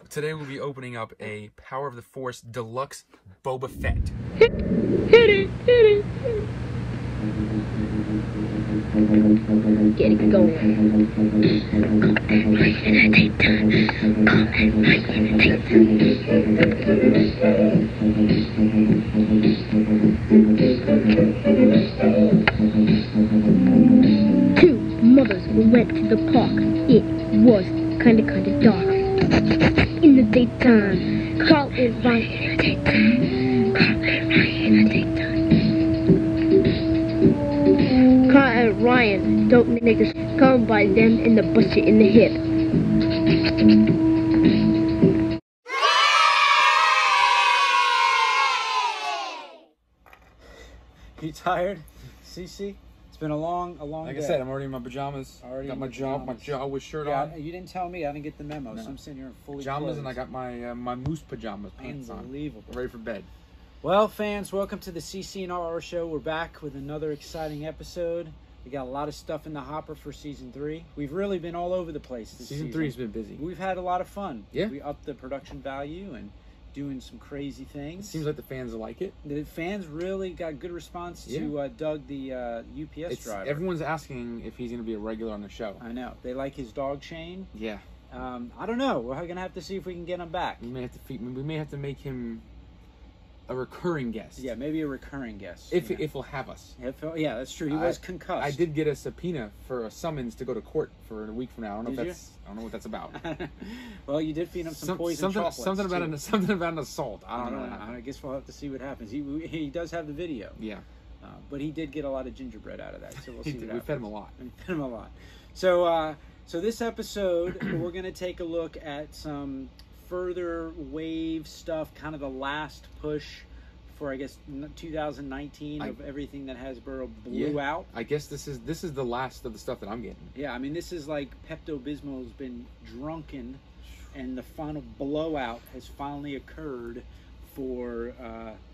Today we'll be opening up a Power of the Force Deluxe Boba Fett. Hit it. Get it going. Two mothers went to the park. It was kinda dark. In the daytime, Carl and Ryan in the daytime. Carl and Ryan don't niggas come by them in the bush in the hip. You tired, CC? It's been a long Like day. I said, I'm already in my pajamas. Already got in my pajamas. Jawas shirt Yeah, on. you didn't tell me. I didn't get the memo, No. so I'm sitting here fully Pajamas, clothed. and I got my my moose pajamas pants on. Unbelievable. I'm ready for bed. Well, fans, welcome to the CC&R show. We're back with another exciting episode. We got a lot of stuff in the hopper for season 3. We've really been all over the place this season. Season 3's been busy. We've had a lot of fun. Yeah. We upped the production value and doing some crazy things. It seems like the fans like it. The fans really got good response to Doug, the UPS driver. Everyone's asking if he's going to be a regular on the show. I know. They like his dog chain. Yeah. I don't know. We're going to have to see if we can get him back. We may have to make him a recurring guest. Yeah, maybe a recurring guest. If he'll have us. Yeah, that's true. He was concussed. I did get a subpoena for a summons to go to court for a week from now. I don't know Did if you? that's. I don't know what that's about. Well, you did feed him some poison chocolates. Something about an assault. I don't know. I guess we'll have to see what happens. He does have the video. Yeah. But he did get a lot of gingerbread out of that, so we'll see what happens. We fed him a lot. We fed him a lot. So this episode, we're going to take a look at some further wave stuff, kind of the last push for, I guess, 2019 of everything that Hasbro blew out. I guess this is the last of the stuff that I'm getting. Yeah, I mean, this is like Pepto-Bismol's been drunken, and the final blowout has finally occurred for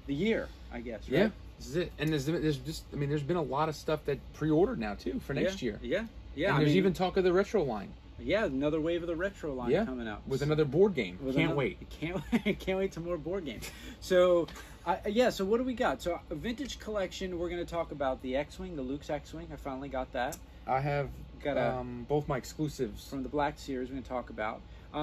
the year, I guess, right? Yeah, this is it. And there's been a lot of stuff that pre-ordered now, too, for next year. Yeah. And there's even talk of the retro line. Yeah, another wave of the retro line coming out. With another board game. Can't wait. Can't wait to more board games. So, so what do we got? So, a vintage collection, we're going to talk about the X-Wing, the Luke's X-Wing. I finally got that. I have got both my exclusives. From the Black Series we're going to talk about.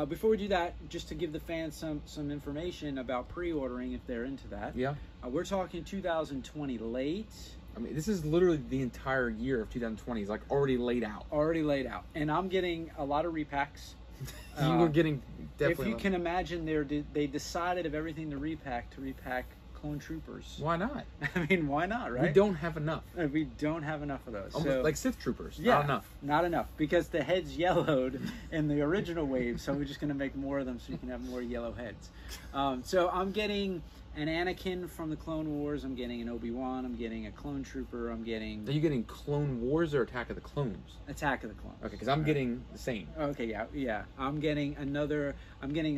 Before we do that, just to give the fans some information about pre-ordering if they're into that. Yeah. We're talking 2020 late. I mean, this is literally the entire year of 2020 is like already laid out. And I'm getting a lot of repacks. You were getting definitely. If you can imagine, they decided of everything to repack Clone Troopers. Why not? I mean, why not, right? We don't have enough. We don't have enough of those. Almost like Sith Troopers. Yeah, not enough. Not enough. Because the heads yellowed in the original wave, so we're just going to make more of them so you can have more yellow heads. So I'm getting an Anakin from the Clone Wars. I'm getting an Obi-Wan. I'm getting a Clone Trooper. I'm getting... Are you getting Clone Wars or Attack of the Clones? Attack of the Clones. Okay, because I'm getting the same. Okay, yeah. I'm getting a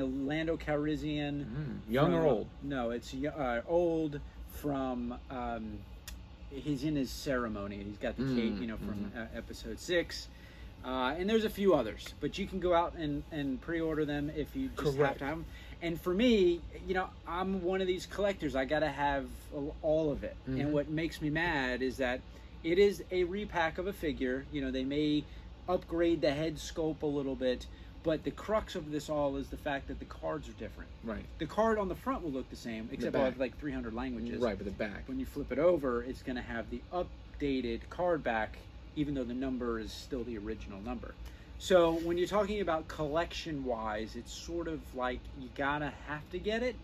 Lando Calrissian. Young or old? No, it's old from... he's in his ceremony. He's got the cape, from Episode 6. And there's a few others. But you can go out and pre-order them if you just have to have them. And for me, I'm one of these collectors. I got to have all of it. And what makes me mad is that it is a repack of a figure. They may upgrade the head sculpt a little bit, but the crux of this all is the fact that the cards are different. Right. The card on the front will look the same, except I'll have like 300 languages. Right, but the back. When you flip it over, it's going to have the updated card back, even though the number is still the original number. So when you're talking about collection-wise, it's sort of like you gotta have to get it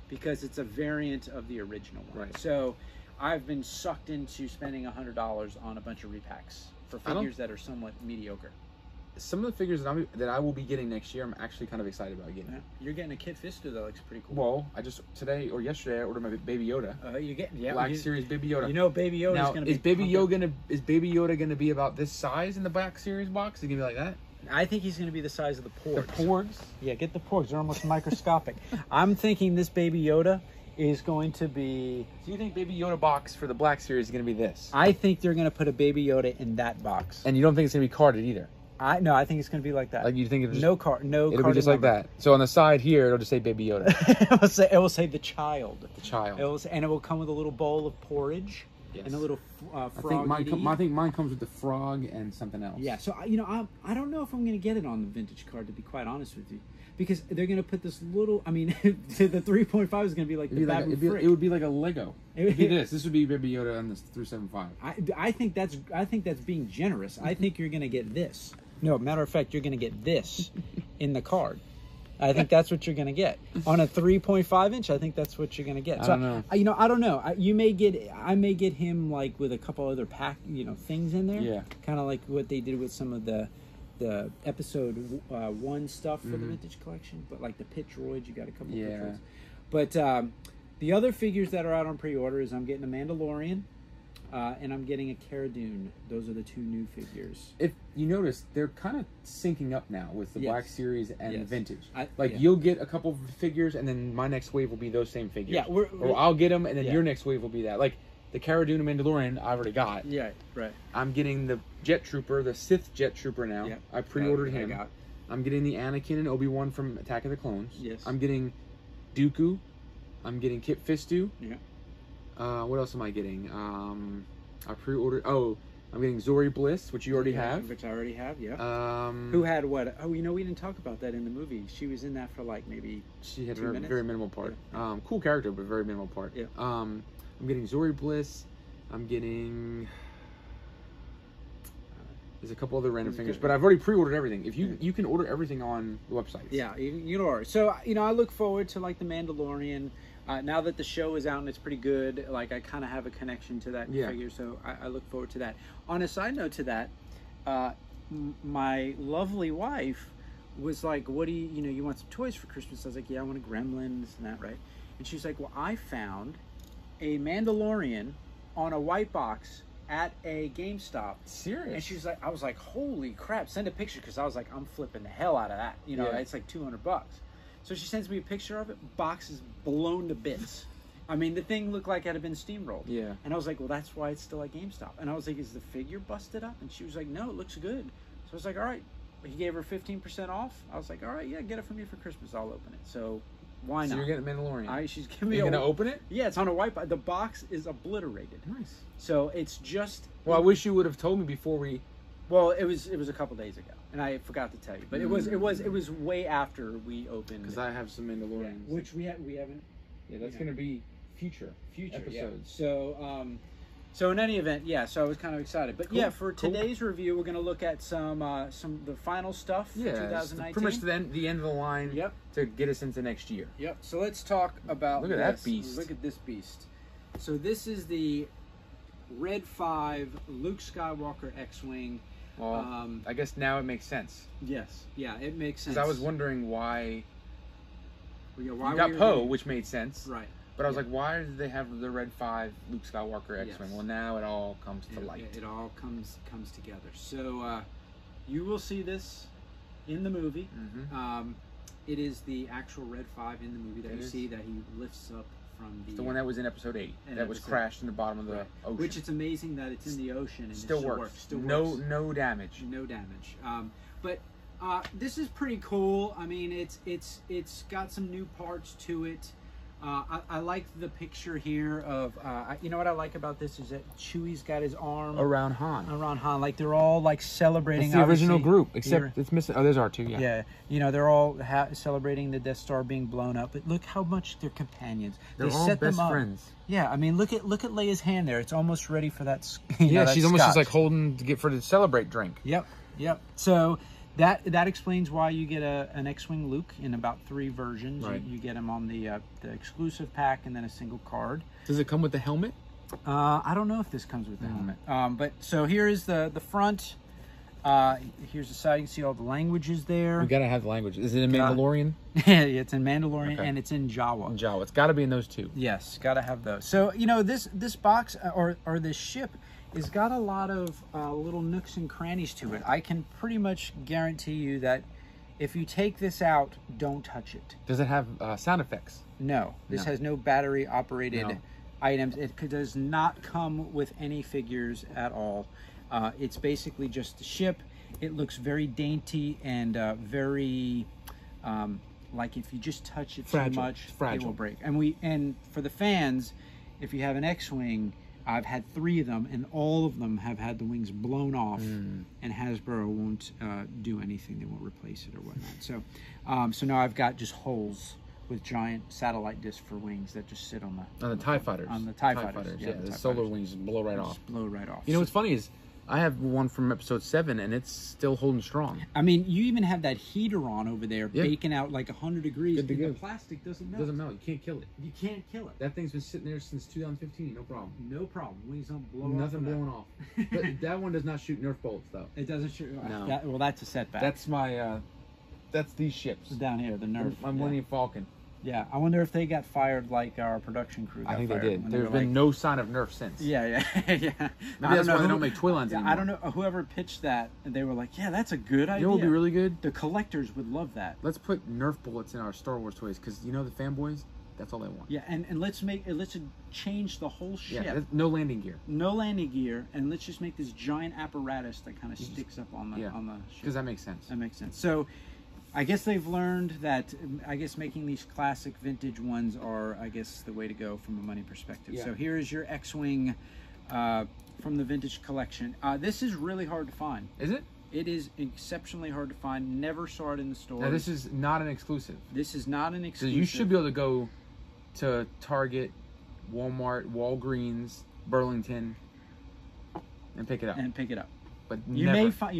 because it's a variant of the original one. Right. So I've been sucked into spending $100 on a bunch of repacks for figures that are somewhat mediocre. Some of the figures that I will be getting next year, I'm actually kind of excited about getting. Yeah. You're getting a Kit Fisto that looks pretty cool. Well, I just today or yesterday I ordered my Baby Yoda. You get Black Series Baby Yoda. Baby Yoda is going to be. Is Baby Yoda going to be about this size in the Black Series box? Is it going to be like that? I think he's going to be the size of the porgs. The porgs? Yeah, get the porgs. They're almost microscopic. I'm thinking this Baby Yoda is going to be... So you think Baby Yoda box for the Black Series is going to be this? I think they're going to put a Baby Yoda in that box. And you don't think it's going to be carded either? I think it's going to be like that. Like you think it'll just, it'll be just like that. So on the side here, it'll just say Baby Yoda. it will say the child. The child. And it will come with a little bowl of porridge. Yes. And a little frog. I think mine comes with the frog and something else. Yeah. So I don't know if I'm going to get it on the vintage card, to be quite honest with you, because they're going to put this little. I mean, the 3.5 is going to be like the Babu Frick. It would be like a Lego. It'd be this. This would be Baby Yoda on this 375. I think that's being generous. I think you're going to get this. No, matter of fact, you're going to get this in the card. I think that's what you're going to get on a 3.5 inch. I think that's what you're going to get. I don't know. I don't know. I may get him like with a couple other things in there. Yeah. Kind of like what they did with some of the episode 1 stuff for the vintage collection. But like the pit droids, you got a couple of pit droids. But the other figures that are out on pre-order is I'm getting a Mandalorian. And I'm getting a Cara Dune. Those are the 2 new figures. If you notice, they're kind of syncing up now with the Black Series and Vintage. You'll get a couple of figures, and then my next wave will be those same figures. Yeah, or I'll get them, and then your next wave will be that. Like the Cara Dune and Mandalorian, I already got. Yeah, right. I'm getting the Jet Trooper, the Sith Jet Trooper now. Yeah, I pre-ordered him. I'm getting the Anakin and Obi-Wan from Attack of the Clones. Yes. I'm getting Dooku. I'm getting Kit Fisto. Yeah. What else am I getting? I pre-ordered. Oh, I'm getting Zori Bliss, which you already have. Which I already have. Yeah. Who had what? Oh, we didn't talk about that in the movie. She was in that for like maybe. She had 2 minutes. Very minimal part. Yeah. Cool character, but very minimal part. Yeah. I'm getting Zori Bliss. I'm getting. There's a couple other random figures, but I've already pre-ordered everything. If you can order everything on the website. Yeah, you can order. So I look forward to like the Mandalorian. Now that the show is out and it's pretty good, like I kind of have a connection to that figure, so I look forward to that. On a side note to that, my lovely wife was like, "What do you want some toys for Christmas?" I was like, "Yeah, I want a Gremlin, this and that, right?" And she's like, "Well, I found a Mandalorian on a white box at a GameStop." Serious? And she's like, I was like, "Holy crap! Send a picture," because I was like, "I'm flipping the hell out of that." It's like $200. So she sends me a picture of it. Box is blown to bits. I mean, the thing looked like it had been steamrolled. Yeah. And I was like, well, that's why it's still at GameStop. And I was like, is the figure busted up? And she was like, no, it looks good. So I was like, all right. He gave her 15% off. I was like, all right, yeah, get it for me for Christmas. I'll open it. So why not? So you're getting Mandalorian. She's giving me. You're gonna open it? Yeah, it's on a white box. The box is obliterated. Nice. So it's just. Well, I wish you would have told me before we. Well, it was a couple days ago, and I forgot to tell you. But it was way after we opened. Because I have some Mandalorians, which we haven't. Yeah, that's gonna be future episodes. Yeah. So in any event, so I was kind of excited. But for today's review, we're gonna look at some the final stuff for 2019. Pretty much the end of the line. Yep. To get us into next year. Yep. So let's talk about. Look at that beast. Look at this beast. So this is the Red 5 Luke Skywalker X-Wing. Well, I guess now it makes sense. Yes. Yeah, it makes sense. Because I was wondering why. You got Poe, which made sense. Right. But I was like, why did they have the Red 5 Luke Skywalker X-Wing? Yes. Well, now it all comes to light. It all comes together. So you will see this in the movie. Mm-hmm. It is the actual Red 5 in the movie that see that he lifts up from the... It's the one that was in episode 8 that was crashed in the bottom of the ocean. Which it's amazing that it's in the ocean and still works. No damage. No damage. But this is pretty cool. I mean, it's got some new parts to it. I like the picture here of you know what I like about this is that Chewie's got his arm around Han. Like they're all like celebrating. It's the original group, except it's missing. Oh, there's R2. Yeah. Yeah, they're all celebrating the Death Star being blown up. But look how much they're companions. They're all set best friends. Yeah, I mean look at Leia's hand there. It's almost ready for that. She's almost just like holding for the celebrate drink. Yep. So. That explains why you get an X-Wing Luke in about 3 versions. Right. You get him on the exclusive pack and then a single card. Does it come with the helmet? I don't know if this comes with the helmet. But so here is the front. Here's the side. You can see all the languages there. We gotta have the language. Is it in Mandalorian? Yeah, it's in Mandalorian and it's in Jawa. Jawa. It's got to be in those 2. Yes, gotta have those. So this box or this ship. It's got a lot of little nooks and crannies to it. I can pretty much guarantee you that if you take this out, don't touch it. Does it have sound effects? No. This has no battery-operated items. It does not come with any figures at all. It's basically just the ship. it looks very dainty and very like if you just touch it too much, it will break. And for the fans, if you have an X-wing, I've had 3 of them, and all of them have had the wings blown off, and Hasbro won't do anything. They won't replace it or whatnot. So, so now I've got just holes with giant satellite discs for wings that just sit on the TIE fighters. On the TIE fighters. Yeah, the solar wings blow right off. Blow right off. You know what's funny is I have one from episode 7, and it's still holding strong. I mean, you even have that heater on over there, baking out like 100 degrees. Good to go. The plastic doesn't melt. Doesn't melt. You can't kill it. You can't kill it. That thing's been sitting there since 2015. No problem. No problem. Wings don't blow off. Nothing blowing off. That one does not shoot Nerf bullets, though. It doesn't shoot. No. Well, that's a setback. That's my. That's these ships down here. The Nerf. My Millennium Falcon. Yeah, I wonder if they got fired like our production crew got I think fired they did. There's been no sign of Nerf since. Yeah. Maybe that's why they don't make toy lines anymore. I don't know. Whoever pitched that, they were like, yeah, that's a good idea. You know what would be really good? The collectors would love that. Let's put Nerf bullets in our Star Wars toys, because you know the fanboys, that's all they want. Yeah, and let's change the whole ship. Yeah, no landing gear. No landing gear, and let's just make this giant apparatus that kind of sticks up on the ship. Because that makes sense. That makes sense. So I guess they've learned that, making these classic vintage ones are, the way to go from a money perspective. Yeah. So here is your X-Wing from the vintage collection. This is really hard to find. Is it? It is exceptionally hard to find. Never saw it in the store. Now, this is not an exclusive. This is not an exclusive. So you should be able to go to Target, Walmart, Walgreens, Burlington, and pick it up. But you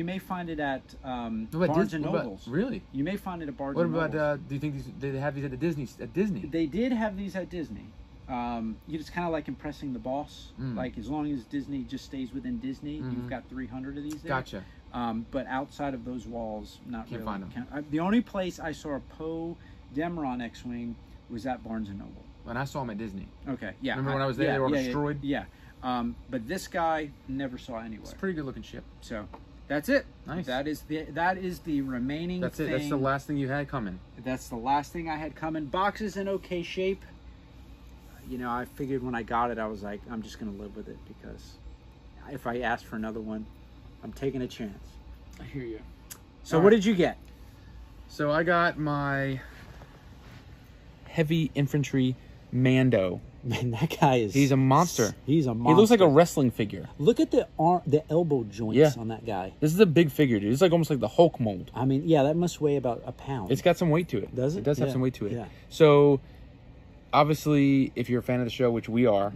may find it at Barnes and Nobles. Really? You may find it at Barnes and Nobles. What about? Do you think they have these at Disney? They did have these at Disney. You just kind of like impressing the boss. Like as long as Disney just stays within Disney, you've got 300 of these there. Gotcha. But outside of those walls, Can't find them. The only place I saw a Poe Dameron X-Wing was at Barnes and Noble. And I saw them at Disney. Okay, yeah. Remember when I was there? They were all destroyed. Yeah. But this guy never saw anywhere. It's a pretty good looking ship. So that's it. Nice. That is the remaining. That's it. That's the last thing you had coming. That's the last thing I had coming. Box is in okay shape. You know, I figured when I got it, I was like, I'm just gonna live with it, because if I ask for another one, I'm taking a chance. I hear you. So what did you get? So I got my heavy infantry Mando. Man, that guy is... He's a monster. He's a monster. He looks like a wrestling figure. Look at the elbow joints on that guy. This is a big figure, dude. It's like almost like the Hulk mold. I mean, yeah, that must weigh about a pound. It's got some weight to it. Does it? It does have some weight to it. Yeah. So, obviously, if you're a fan of the show, which we are,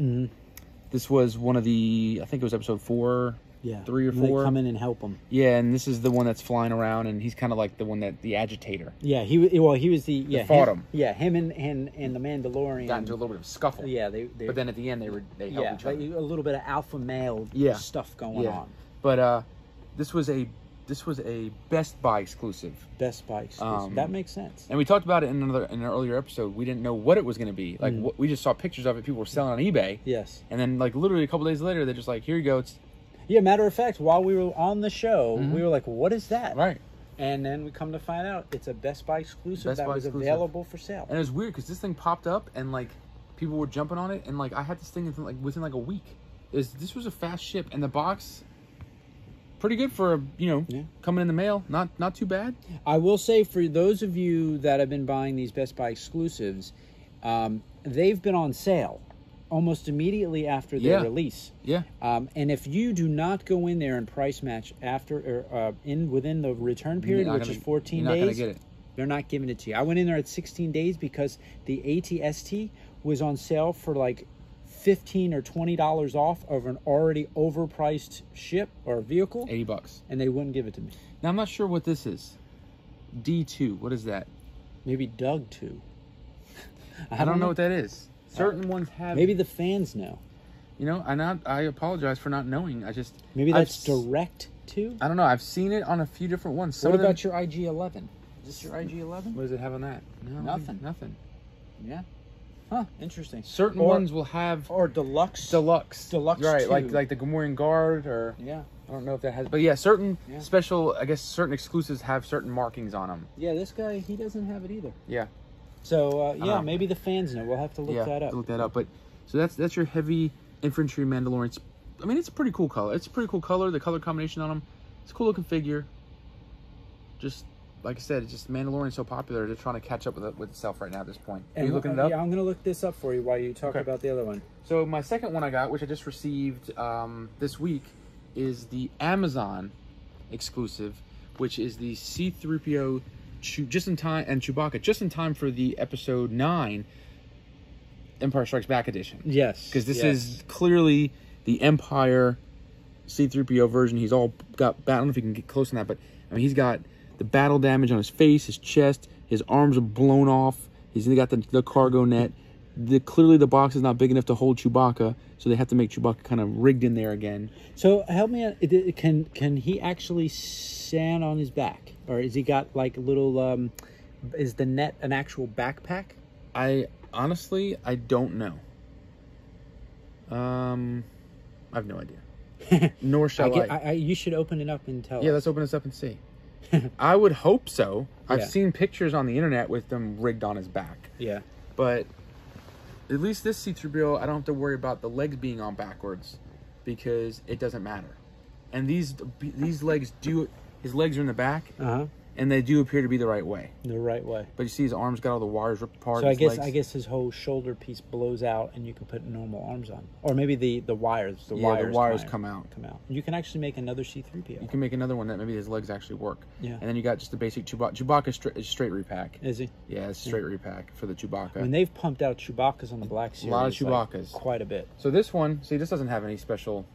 this was one of the... I think it was episode 4... Yeah, 3 or 4. They come in and help him. Yeah, and this is the one that's flying around, and he's kind of like the agitator. Yeah, he was the fought him. Yeah, him and the Mandalorian got into a little bit of a scuffle. Yeah, but then at the end they helped each other. A little bit of alpha male stuff going on. But this was a Best Buy exclusive. Best Buy exclusive. That makes sense. And we talked about it in an earlier episode. We didn't know what it was going to be. Like we just saw pictures of it. People were selling on eBay. Yes. And then like literally a couple days later, they're just like, here you go. Yeah, matter of fact, while we were on the show, we were like, what is that? Right. And then we come to find out it's a Best Buy exclusive that was available for sale. And it was weird because this thing popped up and like people were jumping on it, and like I had this thing within like a week. This was a fast ship, and the box pretty good for coming in the mail. Not too bad. I will say, for those of you that have been buying these Best Buy exclusives, they've been on sale almost immediately after their release. Yeah. And if you do not go in there and price match after or within the return period, which is 14 days, you're not gonna get it. They're not giving it to you. I went in there at 16 days because the ATST was on sale for like $15 or $20 off of an already overpriced ship or vehicle. $80. And they wouldn't give it to me. Now I'm not sure what this is. D2. What is that? Maybe Doug 2. I don't know what that is. Certain ones have. Maybe the fans know. You know, I apologize for not knowing. Maybe that's direct to. I don't know. I've seen it on a few different ones. What about your IG-11? Is this your IG-11? What does it have on that? No, nothing. Yeah. Huh. Interesting. Certain ones will have deluxe. Deluxe, right? 2. Like the Gamorrean Guard, or I don't know if that has, but certain special. I guess certain exclusives have certain markings on them. Yeah, this guy, he doesn't have it either. Yeah. So maybe the fans know. We'll have to look that up. Look that up. But so that's your heavy infantry Mandalorian. I mean, it's a pretty cool color. It's a pretty cool color. The color combination on them. It's a cool looking figure. just like I said, it's just Mandalorian's so popular. They're trying to catch up with itself right now at this point. Are And you looking it up? Yeah, I'm going to look this up for you while you talk about the other one. So my second one I got, which I just received this week, is the Amazon exclusive, which is the C3PO just in time, and Chewbacca just in time for the Episode 9 Empire Strikes Back edition. Yes. Because this is clearly the Empire C3PO version. He's all got, I don't know if you can get close on that, but I mean, he's got the battle damage on his face, his chest, his arms are blown off. He's got the cargo net. Clearly the box is not big enough to hold Chewbacca, so they have to make Chewbacca kind of rigged in there again. So help me out. Can he actually stand on his back, or is he got like a little? Is the net an actual backpack? I honestly don't know. I have no idea. Nor shall I. You should open it up and tell us. Yeah, let's open this up and see. I would hope so. I've seen pictures on the internet with them rigged on his back. Yeah. But at least this C3PO, I don't have to worry about the legs being on backwards because it doesn't matter. And these legs his legs are in the back. Uh-huh. And they do appear to be the right way. The right way. But you see his arms got all the wires ripped apart. So I guess his whole shoulder piece blows out, and you can put normal arms on, or maybe the wires. The wires come out. You can actually make another C3PO. You can make another one that maybe his legs actually work. Yeah. And then you got just the basic Chewbacca. Chewbacca is straight repack. Is he? Yeah, it's straight repack for the Chewbacca. When they've pumped out Chewbacca's on the Black Series, a lot of Chewbaccas, like, quite a bit. So this one, see, this doesn't have any special.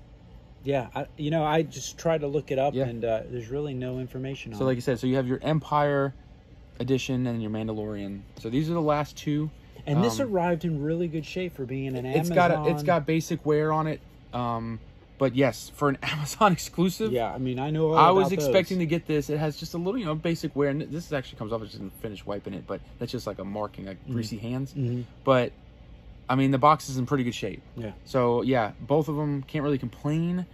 Yeah, I just tried to look it up, and there's really no information on it. So like you said, so you have your Empire edition and your Mandalorian. So these are the last two. And this arrived in really good shape for being an Amazon. It's got basic wear on it. But yes, for an Amazon exclusive. Yeah, I mean, I know all I about was expecting those. to get this. It has just a little, basic wear. And this actually comes off. I just didn't finish wiping it, but that's just like a marking, like greasy hands. Mm-hmm. But I mean, the box is in pretty good shape. Yeah. So yeah, both of them can't really complain.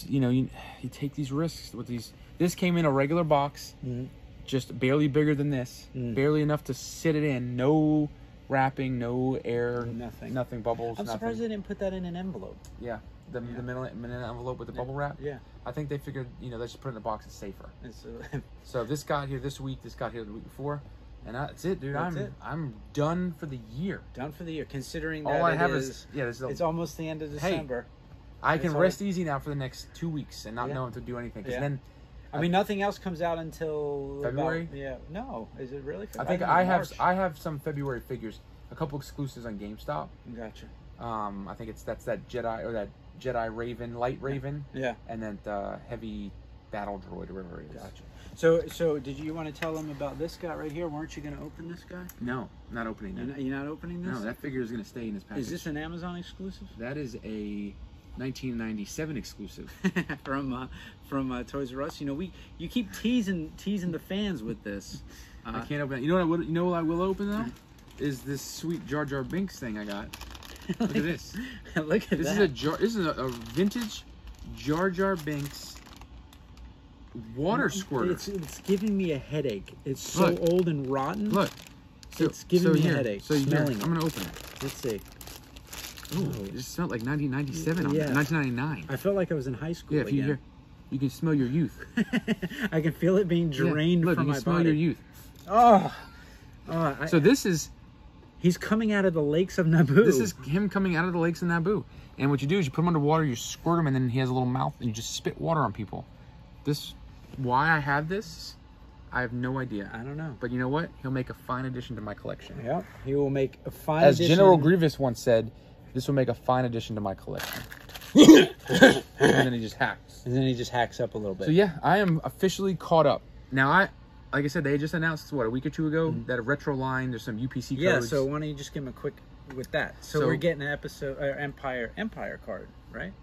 You take these risks with these. This came in a regular box, just barely bigger than this, barely enough to sit it in. No wrapping, no air, nothing bubbles. I'm surprised they didn't put that in an envelope. Yeah, the middle envelope with the bubble wrap. Yeah, I think they figured let's just put it in a box. It's safer. So this got here this week. This got here the week before. And that's it, dude. I'm done for the year. Done for the year. Considering all that I have is it's almost the end of December. Hey, I can rest easy now for the next 2 weeks and not know to do anything. Because then, I mean, nothing else comes out until February. No, is it really? I think I have some February figures. A couple exclusives on GameStop. Gotcha. I think that's that Jedi or that Jedi Raven, Light Raven. Yeah. And then the heavy battle droid or whatever it is. Gotcha. So did you want to tell them about this guy right here? Weren't you going to open this guy? No, not oopening that. You're not opening this? No, that figure is going to stay in his package. Is this an Amazon exclusive? That is a 1997 exclusive from Toys R Us. You keep teasing the fans with this. I can't open it. You know what I will open though? Is this sweet Jar Jar Binks thing I got. Look at this. Look at this. This is a vintage Jar Jar Binks water squirter. It's giving me a headache. It's so old and rotten. Look. It's giving me a headache. So I'm going to open it. Let's see. Ooh, it just smelled like 1997 on that. 1999. I felt like I was in high school. Yeah, if you can smell your youth. I can feel it being drained from my body. You can smell your youth. So this is... He's coming out of the lakes of Naboo. This is him coming out of the lakes of Naboo. And what you do is you put him underwater, you squirt him, and then he has a little mouth, and you just spit water on people. Why I have this, I have no idea. I don't know. But you know what? He'll make a fine addition to my collection. Yeah, he will make a fine addition. As General Grievous once said, this will make a fine addition to my collection. And then he just hacks. Up a little bit. So yeah, I am officially caught up. Now like I said, they just announced a week or two ago that a retro line. There's some UPC codes. Yeah. So why don't you just give him a quick with that? So we're getting an Empire card, right?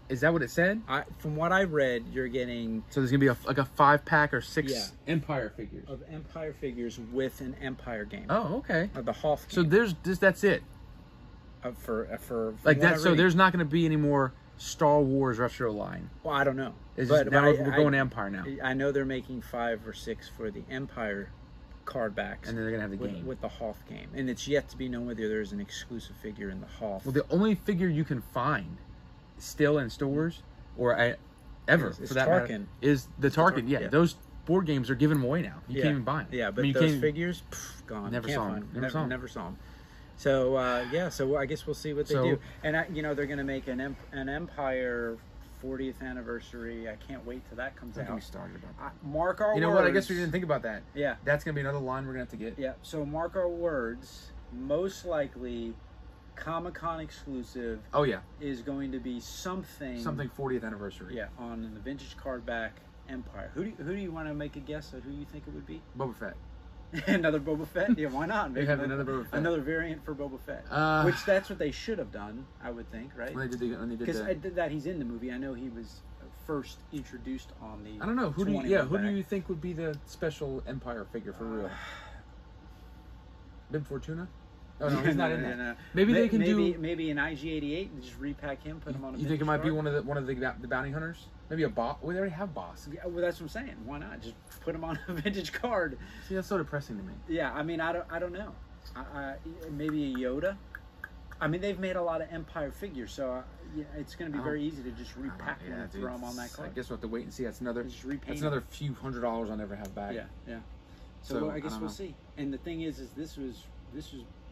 Is that what it said? From what I read, you're getting. So there's gonna be like a 5-pack or 6 Empire figures. Of Empire figures with an Empire game. Oh, okay. Of the Hoth So game. that's it. For like that. So there's not gonna be any more Star Wars retro line. Well, I don't know. But we're going to Empire now. I know they're making 5 or 6 for the Empire card backs. And then they're going to have the game. With the Hoth game. And it's yet to be known whether there's an exclusive figure in the Hoth. Well, the only figure you can find still in stores, or ever, for that matter, is the Tarkin. Yeah, those board games are giving them away now. You can't even buy them. Yeah, but I mean, those figures, gone. Never Can't saw find them. them. Never saw them. So so I guess we'll see what they do. And they're going to make an Empire 40th anniversary. I can't wait till that comes out. Don't get me started about that. Mark our words. You know what? I guess we didn't think about that. Yeah. That's going to be another line we're going to have to get. Yeah. So mark our words. Most likely, Comic-Con exclusive. Oh yeah. Is going to be something. Something 40th anniversary. Yeah, on the vintage card back Empire. Who do you want to make a guess at who you think it would be? Boba Fett. Another Boba Fett? Yeah, why not? Maybe have another Boba Fett. Another variant for Boba Fett. Which that's what they should have done, I would think, right? When they did because that he's in the movie. I know he was first introduced on the. I don't know. Who do you think would be the special Empire figure for real? Bib Fortuna? Oh no, he's not in that. No. Maybe they can do maybe an IG-88 and just repack him, put him on a. You think it might be one of the bounty hunters? Maybe a boss. Well, they already have boss. Yeah, well, that's what I'm saying. Why not just put him on a vintage card? See, that's so depressing to me. Yeah, I mean, I don't know. Maybe a Yoda. I mean, they've made a lot of Empire figures, so it's going to be very easy to just repack them and throw them on that card. I guess we'll have to wait and see. That's another few $100s I'll never have back. Yeah. So I guess we'll see. And the thing is this was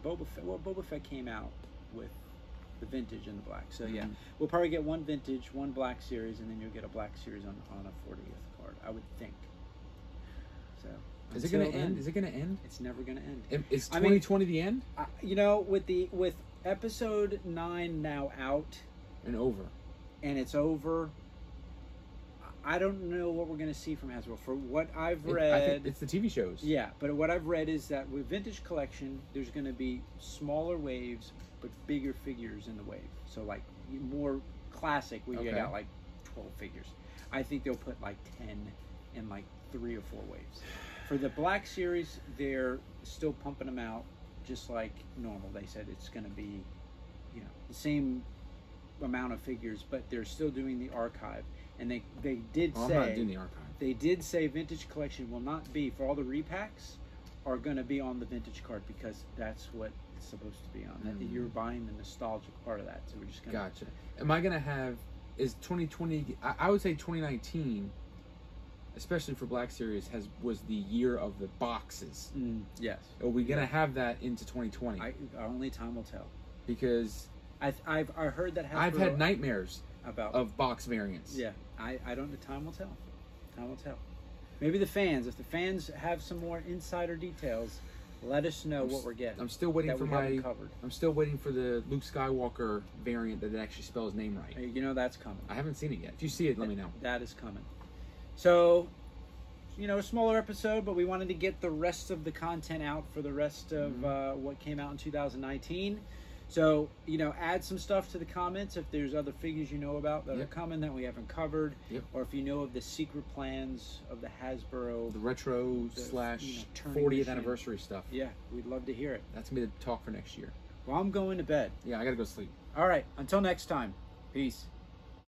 Boba Fett. Well, Boba Fett came out with the vintage and the black. So yeah, we'll probably get one vintage, one black series, and then you'll get a black series on a 40th card, I would think. So is it going to end? Is it going to end? It's never going to end. Is 2020 the end? With episode 9 now out and over, and it's over. I don't know what we're going to see from Hasbro. For what I've read, I think it's the TV shows. Yeah, but what I've read is that with Vintage Collection, there's going to be smaller waves, but bigger figures in the wave. So like more classic, where you got like 12 figures. I think they'll put like 10 in like 3 or 4 waves. For the Black Series, they're still pumping them out just like normal. They said it's going to be, the same amount of figures, but they're still doing the archive. And they did say I'm not doing the archive. They did say Vintage Collection will not be for all the repacks are going to be on the vintage card because that's what it's supposed to be on. That you're buying the nostalgic part of that. So we're just going to Gotcha. Am I going to have is 2020 I would say 2019 especially for Black Series was the year of the boxes. Yes. Are we going to have that into 2020? Only time will tell. Because I've heard that Hasbro, I've had nightmares of box variants. Yeah, I don't know. Time will tell. Time will tell. Maybe if the fans have some more insider details, let us know what we're getting. I'm still waiting I'm still waiting for the Luke Skywalker variant that actually spells his name right. That's coming. I haven't seen it yet. If you see it, let me know. That is coming. So, a smaller episode, but we wanted to get the rest of the content out for the rest of what came out in 2019. So, add some stuff to the comments if there's other figures about that are coming that we haven't covered. Or if you know of the secret plans of the Hasbro. The retro / 40th anniversary stuff. Yeah, we'd love to hear it. That's going to be the talk for next year. Well, I'm going to bed. Yeah, I got to go sleep. All right, until next time. Peace.